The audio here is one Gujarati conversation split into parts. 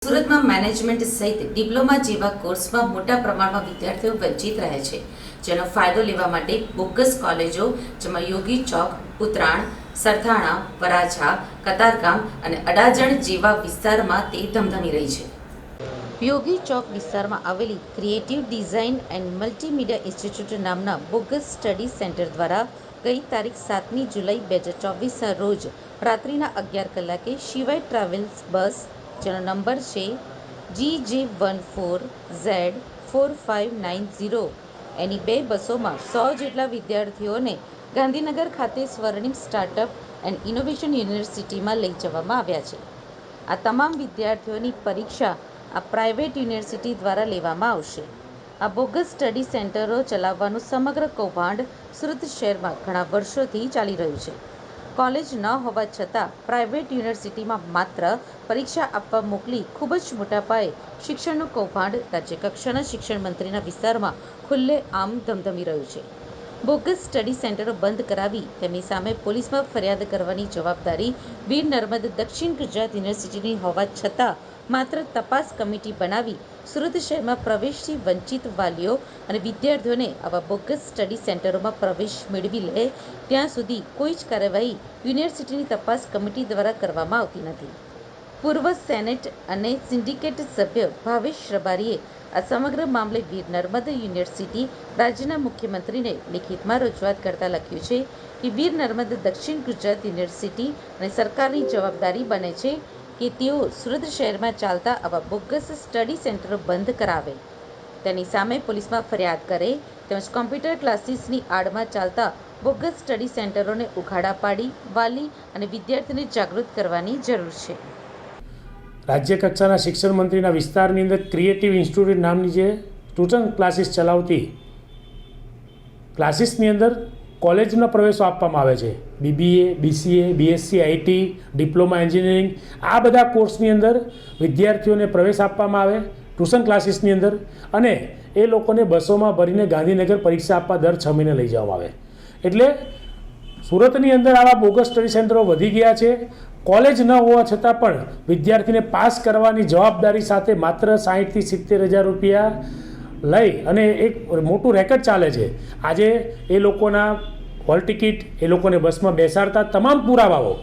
સુરતમાં મેનેજમેન્ટ સહિત ડિપ્લોમા જેવા કોર્સમાં મોટા પ્રમાણમાં વિદ્યાર્થીઓ વંચિત રહે છે, જેનો ફાયદો લેવા માટે બોગસ કોલેજો જેમાં યોગી ચોક, ઉત્તરાણ, સરથાણા, વરાછા, કતારગામ અને અડાજણ જેવા વિસ્તારમાં તે ધમધમી રહી છે. યોગી ચોક વિસ્તારમાં આવેલી creative design and multimedia institute નામના બોગસ સ્ટડી સેન્ટર દ્વારા ગઈ તારીખ 7મી જુલાઈ 2024ના રોજ રાત્રિના 11 કલાકે શિવાય ટ્રાવેલ્સ બસ જેનો નંબર છે GJ14Z4590 એની બે બસોમાં 100 જેટલા વિદ્યાર્થીઓને ગાંધીનગર ખાતે સ્વર્ણિમ સ્ટાર્ટઅપ એન્ડ ઇનોવેશન યુનિવર્સિટીમાં લઈ જવામાં આવ્યા છે. આ તમામ વિદ્યાર્થીઓની પરીક્ષા આ પ્રાઇવેટ યુનિવર્સિટી દ્વારા લેવામાં આવશે. આ બોગસ સ્ટડી સેન્ટરો ચલાવવાનું સમગ્ર કૌભાંડ સુરત શહેરમાં ઘણા વર્ષોથી ચાલી રહ્યું છે. કોલેજ ન હોવા છતાં પ્રાઇવેટ યુનિવર્સિટીમાં માત્ર પરીક્ષા આપવા મોકલી ખૂબ જ મોટા પાયે શિક્ષણનું કૌભાંડ રાજ્ય કક્ષાના શિક્ષણ મંત્રીના વિસ્તારમાં ખુલ્લેઆમ ધમધમી રહ્યું છે. બોગસ સ્ટડી સેન્ટરો બંધ કરાવી તેમની સામે પોલીસમાં ફરિયાદ કરવાની જવાબદારી વીર નર્મદ દક્ષિણ ગુજરાત યુનિવર્સિટીની હોવા છતાં માત્ર તપાસ કમિટી બનાવી સુરત શહેરમાં પ્રવેશથી વંચિત વાલીઓ અને વિદ્યાર્થીઓને આવા બોગસ સ્ટડી સેન્ટરોમાં પ્રવેશ મેળવી લે ત્યાં સુધી કોઈ જ કાર્યવાહી યુનિવર્સિટીની તપાસ કમિટી દ્વારા કરવામાં આવતી નથી. પૂર્વ સેનેટ અને સિન્ડિકેટ સભ્ય ભાવેશ રબારીએ આ સમગ્ર મામલે વીર નર્મદ યુનિવર્સિટી રાજ્યના મુખ્યમંત્રીને લેખિતમાં રજૂઆત કરતા લખ્યું છે કે વીર નર્મદ દક્ષિણ ગુજરાત યુનિવર્સિટી અને સરકારની જવાબદારી બને છે કે તેઓ સુરત શહેરમાં ચાલતા આવા બોગસ સ્ટડી સેન્ટરો બંધ કરાવે, તેની સામે પોલીસમાં ફરિયાદ કરે તેમજ કોમ્પ્યુટર ક્લાસીસની આડમાં ચાલતા બોગસ સ્ટડી સેન્ટરોને ઉઘાડા પાડી વાલી અને વિદ્યાર્થીઓને જાગૃત કરવાની જરૂર છે. રાજ્ય કક્ષાના શિક્ષણ મંત્રીના વિસ્તારની અંદર ક્રિએટિવ ઇન્સ્ટિટ્યૂટ નામની જે ટ્યુશન ક્લાસીસ ચલાવતી ક્લાસીસની અંદર કોલેજનો પ્રવેશો આપવામાં આવે છે. BBA, BCA, BSc, IT, diploma engineering આ બધા કોર્સની અંદર વિદ્યાર્થીઓને પ્રવેશ આપવામાં આવે ટ્યુશન ક્લાસીસની અંદર, અને એ લોકોને બસોમાં ભરીને ગાંધીનગર પરીક્ષા આપવા દર 6 મહિને લઈ જવામાં આવે. એટલે સુરતની અંદર આવા બોગસ સ્ટડી સેન્ટરો વધી ગયા છે. કોલેજ ન હોવા છતાં પણ વિદ્યાર્થીને પાસ કરવાની જવાબદારી સાથે માત્ર 60,000 થી 70,000 રૂપિયા લઈ અને એક મોટું રેકેટ ચાલે છે. આજે એ લોકોના હોલ ટિકિટ, એ લોકોને બસમાં બેસાડતા તમામ પુરાવાઓ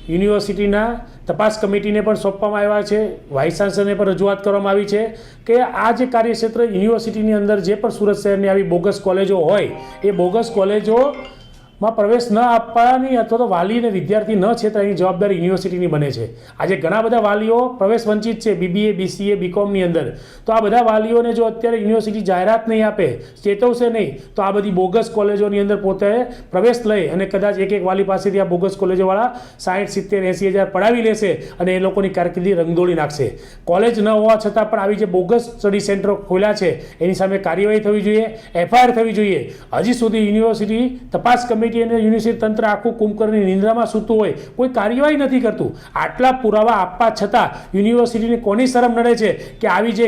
યુનિવર્સિટીના તપાસ કમિટીને પણ સોંપવામાં આવ્યા છે. વાઇસ ચાન્સલરને પણ રજૂઆત કરવામાં આવી છે કે આ જે કાર્યક્ષેત્ર યુનિવર્સિટીની અંદર જે પણ સુરત શહેરની આવી બોગસ કોલેજો હોય એ બોગસ કોલેજોમાં પ્રવેશ ન આપવાની અથવા તો વાલી અને વિદ્યાર્થી ન છેતરાની જવાબદારી યુનિવર્સિટીની બને છે. આજે ઘણા બધા વાલીઓ પ્રવેશ વંચિત છે BBA, BCA, BComની અંદર. તો આ બધા વાલીઓને જો અત્યારે યુનિવર્સિટી જાહેરાત નહીં આપે, ચેતવશે નહીં, તો આ બધી બોગસ કોલેજોની અંદર પોતે પ્રવેશ લઈ અને કદાચ એક વાલી પાસેથી આ બોગસ કોલેજોવાળા 60, 70, 80,000 પડાવી લેશે અને એ લોકોની કારકિર્દી રંગદોળી નાખશે. કોલેજ ન હોવા છતાં પણ આવી જે બોગસ સ્ટડી સેન્ટરો ખોલ્યા છે એની સામે કાર્યવાહી થવી જોઈએ, FIR થવી જોઈએ. હજી સુધી યુનિવર્સિટી તપાસ કમિટી અને યુનિવર્સિટી તંત્ર આખું કુંભકર્ણની નિંદ્રામાં સૂતું હોય, કોઈ કાર્યવાહી નથી કરતું. આટલા પુરાવા આપવા છતાં યુનિવર્સિટીને કોની શરમ નડે છે કે આવી જે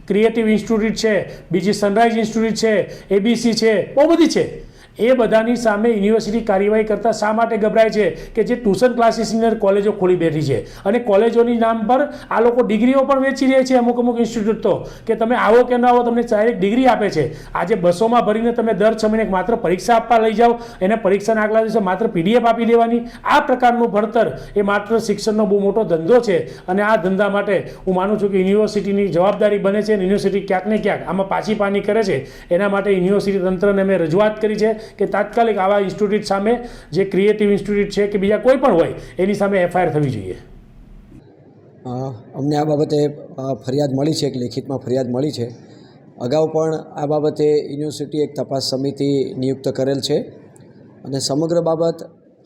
ક્રિએટિવ ઇન્સ્ટિટ્યૂટ છે, બીજી સનરાઇઝ ઇન્સ્ટિટ્યૂટ છે, ABC છે, બહુ બધી છે, એ બધાની સામે યુનિવર્સિટી કાર્યવાહી કરતાં શા માટે ગભરાય છે કે જે ટ્યુશન ક્લાસીસની અંદર કોલેજો ખોલી બેઠી છે અને કોલેજોની નામ પર આ લોકો ડિગ્રીઓ પણ વેચી રહે છે. અમુક ઇન્સ્ટિટ્યૂટ તો કે તમે આવો કે ન આવો તમને ડાયરેક્ટ ડિગ્રી આપે છે. આજે બસોમાં ભરીને તમે દર 6 મહિને માત્ર પરીક્ષા આપવા લઈ જાઓ, એને પરીક્ષાના આગલા દિવસે માત્ર PDF આપી દેવાની. આ પ્રકારનું ભણતર એ માત્ર શિક્ષણનો બહુ મોટો ધંધો છે અને આ ધંધા માટે હું માનું છું કે યુનિવર્સિટીની જવાબદારી બને છે અને યુનિવર્સિટી ક્યાંક ને ક્યાંક આમાં પાછી પાની કરે છે. એના માટે યુનિવર્સિટી તંત્રને મેં રજૂઆત કરી છે કે તાત્કાલિક આવા ઇન્સ્ટિટ્યૂટ સામે, જે ક્રિએટિવ ઇન્સ્ટિટ્યૂટ છે કે બીજા કોઈ પણ હોય, એની સામે FIR થવી જોઈએ. અમને આ બાબતે ફરિયાદ મળી છે, એક લેખિતમાં ફરિયાદ મળી છે. અગાઉ પણ આ બાબતે યુનિવર્સિટી એક તપાસ સમિતિ નિયુક્ત કરેલ છે અને સમગ્ર બાબત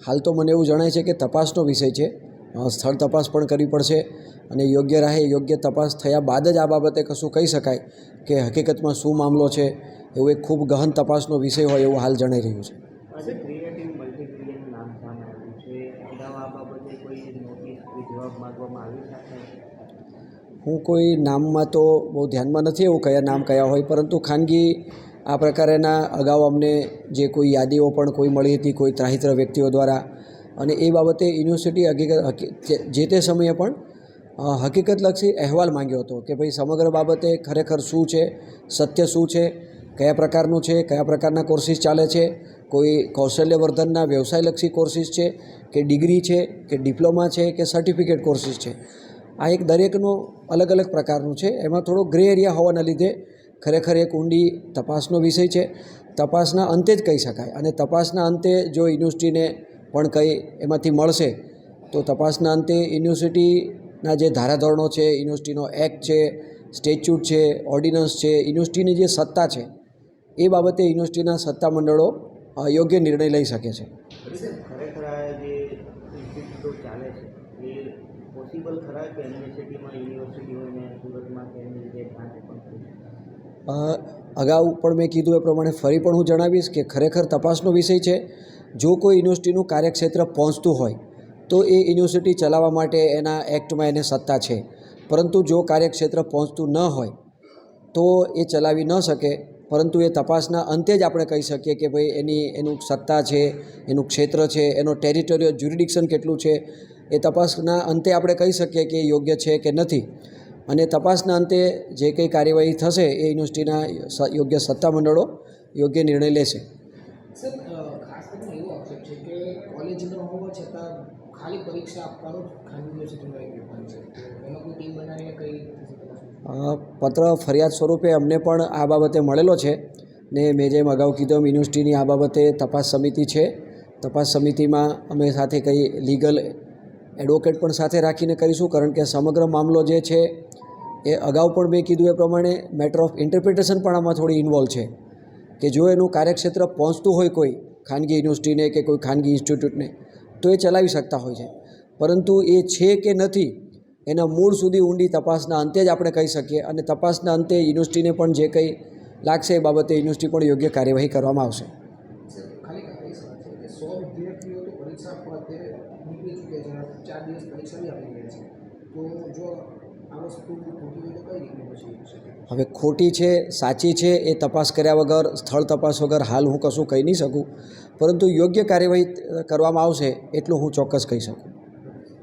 હાલ તો મને એવું જણાય છે કે તપાસનો વિષય છે. સ્થળ તપાસ પણ કરવી પડશે અને યોગ્ય રાહે યોગ્ય તપાસ થયા બાદ જ આ બાબતે કશું કહી શકાય કે હકીકતમાં શું મામલો છે. એવું એક ખૂબ ગહન તપાસનો વિષય હોય એવું હાલ જણાઈ રહ્યું છે. હું કોઈ નામમાં તો બહુ ધ્યાનમાં નથી એવું કયા નામ કયા હોય, પરંતુ ખાનગી આ પ્રકારેના અગાઉ અમને જે કોઈ યાદીઓ પણ કોઈ મળી હતી કોઈ ત્રાહિત્ર વ્યક્તિઓ દ્વારા, અને એ બાબતે યુનિવર્સિટી હકીકત જે તે સમયે પણ હકીકતલક્ષી અહેવાલ માંગ્યો હતો કે ભાઈ સમગ્ર બાબતે ખરેખર શું છે, સત્ય શું છે, કયા પ્રકારનું છે, કયા પ્રકારના કોર્સિસ ચાલે છે, કોઈ કૌશલ્યવર્ધનના વ્યવસાયલક્ષી કોર્સિસ છે કે ડિગ્રી છે કે ડિપ્લોમા છે કે સર્ટિફિકેટ કોર્સિસ છે. આ એક દરેકનું અલગ અલગ પ્રકારનું છે. એમાં થોડો ગ્રે એરિયા હોવાના લીધે ખરેખર એક ઊંડી તપાસનો વિષય છે. તપાસના અંતે જ કહી શકાય, અને તપાસના અંતે જો યુનિવર્સિટીને પણ કંઈ એમાંથી મળશે તો તપાસના અંતે યુનિવર્સિટીના જે ધારાધોરણો છે, યુનિવર્સિટીનો એક્ટ છે, સ્ટેચ્યુટ છે, ઓર્ડિનન્સ છે, યુનિવર્સિટીની જે સત્તા છે એ બાબતે યુનિવર્સિટીના સત્તામંડળો યોગ્ય નિર્ણય લઈ શકે છે. ખરેખર આ જે ઇન્સ્ટિટ્યૂટો ચાલે છે એ પોસિબલ ખરા કે અન્ય સિટીમાં યુનિવર્સિટીઓને સુરતમાં કે એની રીતે બ્રાન્ચ પણ કરી? અગાઉ પણ મેં કીધું એ પ્રમાણે ફરી પણ હું જણાવીશ કે ખરેખર તપાસનો વિષય છે. જો કોઈ યુનિવર્સિટીનું કાર્યક્ષેત્ર પહોંચતું હોય તો એ યુનિવર્સિટી ચલાવવા માટે એના એક્ટમાં એને સત્તા છે, પરંતુ જો કાર્યક્ષેત્ર પહોંચતું ન હોય તો એ ચલાવી ન શકે. પરંતુ એ તપાસના અંતે જ આપણે કહી શકીએ કે ભાઈ એનું સત્તા છે, એનું ક્ષેત્ર છે, એનો ટેરિટોરિયલ જ્યુરિડિક્શન કેટલું છે, એ તપાસના અંતે આપણે કહી શકીએ કે યોગ્ય છે કે નથી. અને તપાસના અંતે જે કંઈ કાર્યવાહી થશે એ યુનિવર્સિટીના યોગ્ય સત્તામંડળો યોગ્ય નિર્ણય લેશે. સર, ખાસ કરીને એવો આક્ષેપ છે કે કોલેજ ન હોવા છતાં ખાલી પરીક્ષા આપવાનો ખાનગી યુનિવર્સિટીમાં એક વિભાગ છે, તો એમાં કોઈ ટીમ બનાવીને કઈ પત્ર ફરિયાદ સ્વરૂપે અમને પણ આ બાબતે મળેલો છે ને મેં જેમ અગાઉ કીધું એમ યુનિવર્સિટીની આ બાબતે તપાસ સમિતિ છે. તપાસ સમિતિમાં અમે સાથે કંઈ લીગલ એડવોકેટ પણ સાથે રાખીને કરીશું, કારણ કે સમગ્ર મામલો જે છે એ અગાઉ પણ મેં કીધું એ પ્રમાણે મેટર ઓફ ઇન્ટરપ્રિટેશન પણ આમાં થોડી ઇન્વોલ્વ છે કે જો એનું કાર્યક્ષેત્ર પહોંચતું હોય કોઈ ખાનગી યુનિવર્સિટીને કે કોઈ ખાનગી ઇન્સ્ટિટ્યૂટને તો એ ચલાવી શકતા હોય છે, પરંતુ એ છે કે નથી એના મૂળ સુધી ઊંડી તપાસના અંતે જ આપણે કહી શકીએ. અને તપાસના અંતે યુનિવર્સિટીને પણ જે કંઈ લાગશે એ બાબતે યુનિવર્સિટી પણ યોગ્ય કાર્યવાહી કરવામાં આવશે. ખાલી એ સવાલ છે કે 100 વિદ્યાર્થીઓ તો પરીક્ષા આપવા અત્યારે નીકળી ચૂક્યા છે, 4 દિવસ પરીક્ષા બી આપી ગયા છે, તો જો આ વસ્તુ ખોટી હોય તો કઈ રીતે પછી શકે? હવે ખોટી છે સાચી છે એ તપાસ કર્યા વગર, સ્થળ તપાસ વગર હાલ હું કશું કહી નહીં શકું, પરંતુ યોગ્ય કાર્યવાહી કરવામાં આવશે એટલું હું ચોક્કસ કહી શકું.